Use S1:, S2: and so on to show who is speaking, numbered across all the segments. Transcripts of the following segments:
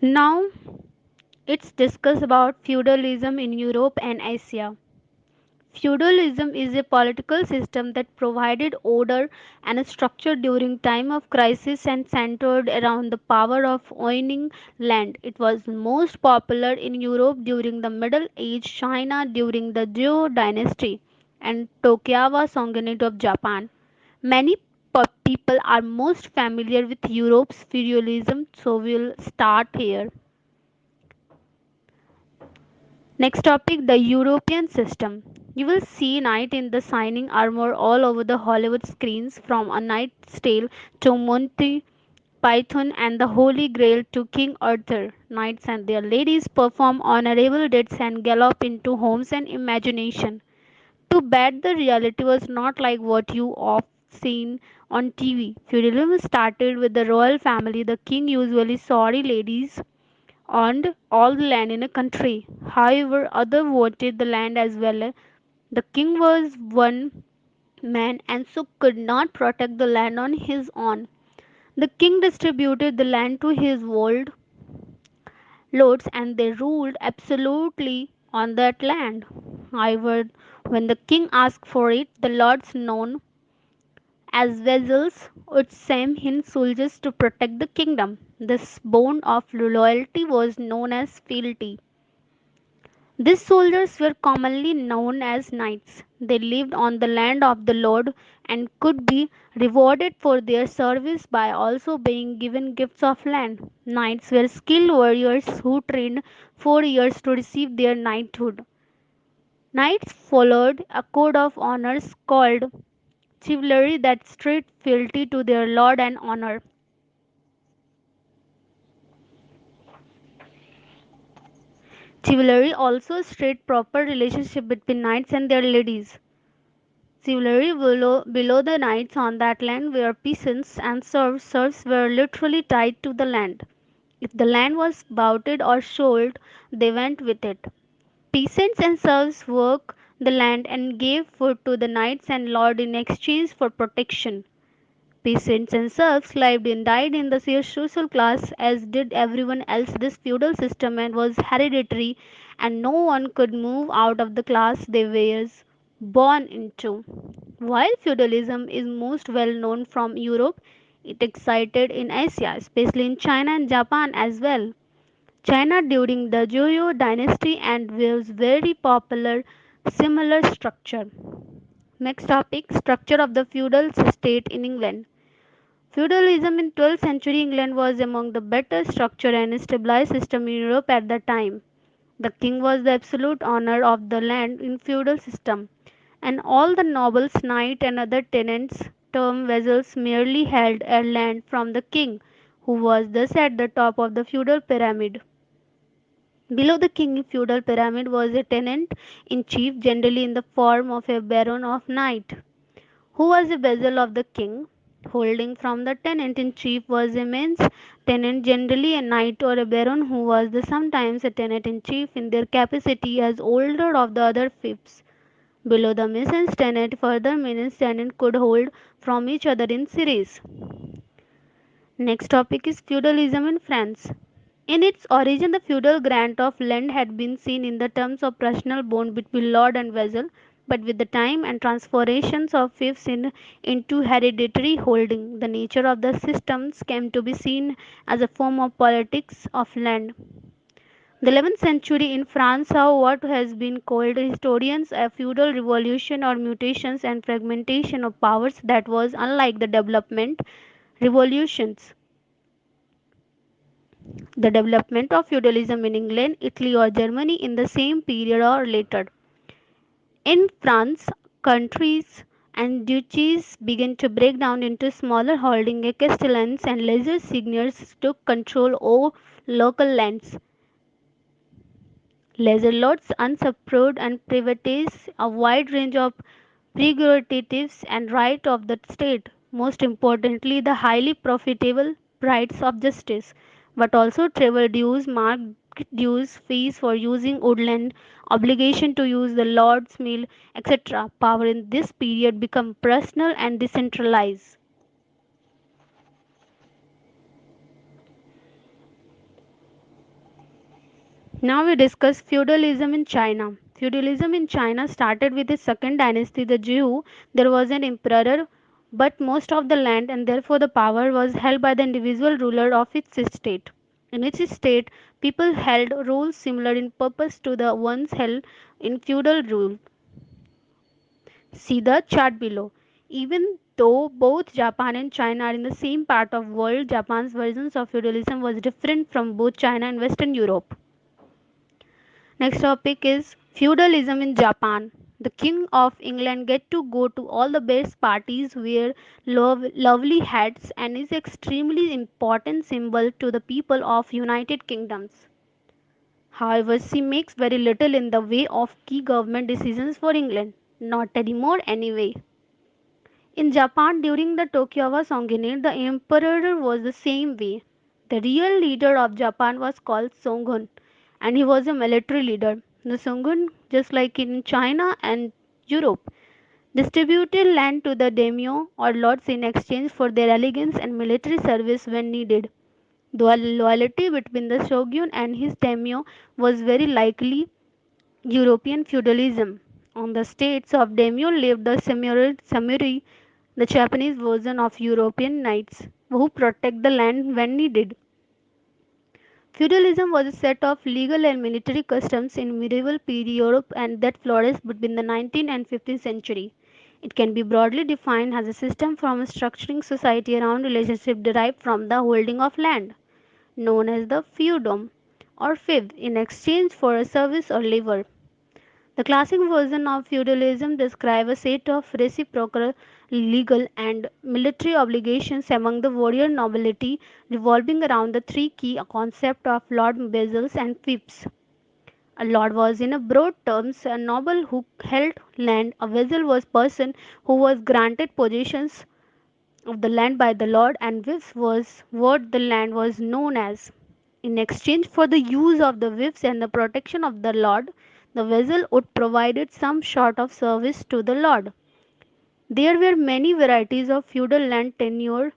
S1: Now it's discuss about feudalism in Europe and Asia. Feudalism is a political system that provided order and structure during time of crisis and centered around the power of owning land. It was most popular in Europe during the Middle Age, China during the Zhou dynasty, and Tokugawa Shogunate of Japan. Many people are most familiar with Europe's feudalism, so we'll start here. Next topic, the European system. You will see knight in the shining armor all over the Hollywood screens, from A Knight's Tale to Monty Python and the Holy Grail to King Arthur. Knights and their ladies perform honorable deeds and gallop into homes and imagination. Too bad the reality was not like what you have seen on TV. Feudalism started with the royal family. The king usually sorry ladies owned all the land in a country. However, others wanted the land as well. The king was one man and so could not protect the land on his own. The king distributed the land to his world lords and they ruled absolutely on that land. However, when the king asked for it, the lords known as vassals would send in soldiers to protect the kingdom. This bond of loyalty was known as fealty. These soldiers were commonly known as knights. They lived on the land of the Lord and could be rewarded for their service by also being given gifts of land. Knights were skilled warriors who trained 4 years to receive their knighthood. Knights followed a code of honors called chivalry that strict fealty to their lord and honor. Chivalry also strict proper relationship between knights and their ladies. Similarly, below the knights on that land were peasants and serfs. Serfs were literally tied to the land. If the land was bought or sold, they went with it. Peasants and serfs worked the land and gave food to the knights and lord in exchange for protection. Peasants and serfs lived and died in the same social class as did everyone else. This feudal system and was hereditary, and no one could move out of the class they were born into. While feudalism is most well known from Europe, it existed in Asia, especially in China and Japan as well. China during the Joseon dynasty and was very popular similar structure. Next topic, structure of the feudal state in England. Feudalism in 12th century England was among the better structured and stabilized system in Europe at the time. The king was the absolute owner of the land in feudal system, and all the nobles, knights and other tenants, term vassals merely held a land from the king, who was thus at the top of the feudal pyramid. Below the king feudal pyramid was a tenant in chief, generally in the form of a baron of knight, who was a vassal of the king. Holding from the tenant in chief was a men's tenant, generally a knight or a baron, who was the sometimes a tenant in chief in their capacity as older of the other fiefs. Below the mission's tenant, further mission's tenant could hold from each other in series. Next topic is feudalism in France. In its origin, the feudal grant of land had been seen in the terms of personal bond between lord and vassal, but with the time and transformations of fiefs into hereditary holding, the nature of the systems came to be seen as a form of politics of land. The 11th century in France saw what has been called historians a feudal revolution or mutations and fragmentation of powers that was unlike the development of feudalism in England, Italy or Germany in the same period or later. In France, countries and duchies began to break down into smaller holding castellans and lesser seigneurs took control over local lands. Lesser lords usurped and privatized a wide range of prerogatives and rights of the state, most importantly the highly profitable rights of justice, but also travel dues, market dues, fees for using woodland, obligation to use the Lord's mill, etc. Power in this period became personal and decentralized. Now we discuss feudalism in China. Feudalism in China started with the second dynasty, the Zhou. There was an emperor, but most of the land and therefore the power was held by the individual ruler of its state. In each state, people held rules similar in purpose to the ones held in feudal rule. See the chart below. Even though both Japan and China are in the same part of world, Japan's versions of feudalism was different from both China and Western Europe. Next topic is feudalism in Japan. The king of England get to go to all the best parties, wear lovely hats, and is extremely important symbol to the people of United Kingdoms. However, she makes very little in the way of key government decisions for England. Not anymore anyway. In Japan during the Tokugawa Shogunate, the emperor was the same way. The real leader of Japan was called Shogun, and he was a military leader. The Shogun, just like in China and Europe, distributed land to the daimyo or lords in exchange for their elegance and military service when needed. The loyalty between the shogun and his daimyo was very likely European feudalism. On the states of daimyo lived the samurai, the Japanese version of European knights who protect the land when needed. Feudalism was a set of legal and military customs in medieval period Europe and that flourished between the 19th and 15th century. It can be broadly defined as a system from structuring society around relationship derived from the holding of land, known as the feudum or fief, in exchange for a service or labor. The classic version of feudalism describes a set of reciprocal legal and military obligations among the warrior nobility revolving around the three key concepts of lord, vassals, and fiefs. A lord was in a broad terms a noble who held land. A vassal was person who was granted possessions of the land by the lord, and fiefs was what the land was known as. In exchange for the use of the fiefs and the protection of the lord, the vassal would provide some sort of service to the lord. There were many varieties of feudal land tenure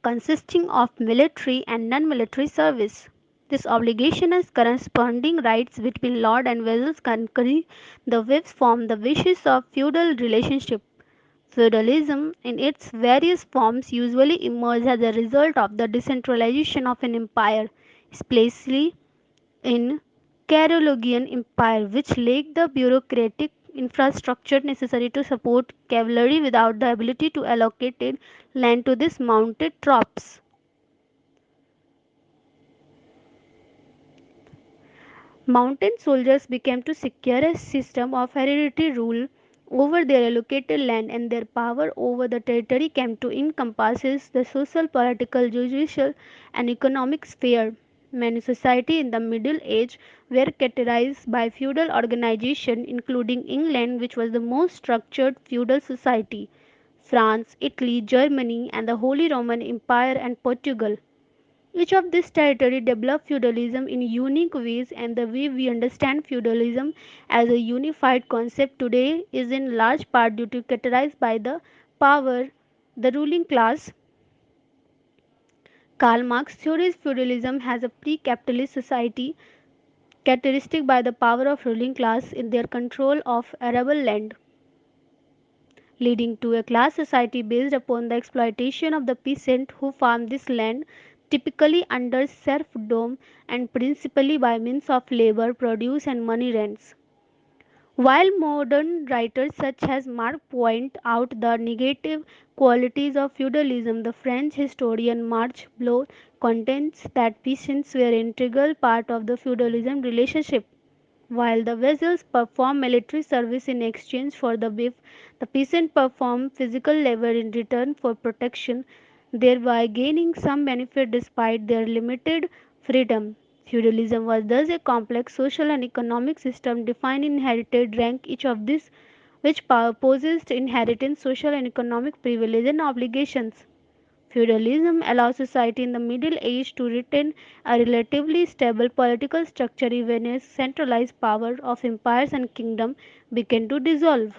S1: consisting of military and non-military service. This obligation has corresponding rights between lord and vassals concurrently. The fiefs form the basis of feudal relationship. Feudalism, in its various forms, usually emerged as a result of the decentralization of an empire, especially in Carolingian Empire, which lacked the bureaucratic infrastructure necessary to support cavalry without the ability to allocate land to these mounted troops. Mountain soldiers became to secure a system of hereditary rule over their allocated land, and their power over the territory came to encompass the social, political, judicial, and economic sphere. Many societies in the Middle Age were characterized by feudal organization, including England, which was the most structured feudal society, France, Italy, Germany, and the Holy Roman Empire and Portugal. Each of these territories developed feudalism in unique ways, and the way we understand feudalism as a unified concept today is in large part due to characterized by the power, the ruling class. Karl Marx theories feudalism has a pre-capitalist society characteristic by the power of ruling class in their control of arable land, leading to a class society based upon the exploitation of the peasant who farm this land, typically under serfdom and principally by means of labor, produce, and money rents. While modern writers such as Marx point out the negative qualities of feudalism, the French historian Marc Bloch contends that peasants were an integral part of the feudalism relationship. While the vassals perform military service in exchange for the beef, the peasants perform physical labor in return for protection, thereby gaining some benefit despite their limited freedom. Feudalism was thus a complex social and economic system defined inherited rank, each of these which possessed inherent social and economic privilege and obligations. Feudalism allowed society in the Middle Age to retain a relatively stable political structure even as centralized power of empires and kingdoms began to dissolve.